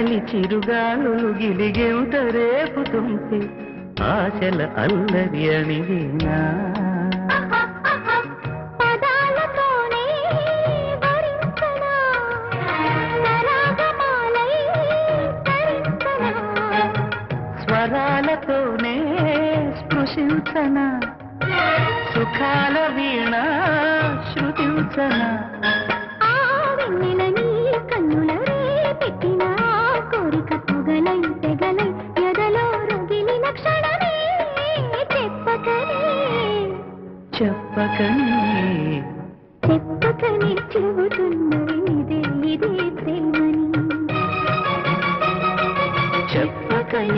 చలి చిరుగాలులు గిలిగెంత రేపుతుంటే ఆశల అల్లరి అణివేనా స్వరాలతోనే స్పృశించనా సుఖాల వీణ శృతించనా కన్నుల పెట్టిన కోరిక పొగలై తెగలై ఎదలో రగిలిన క్షణమే చెప్పకనే చెబుతున్నది ఇదే ప్రేమని చెప్పకనే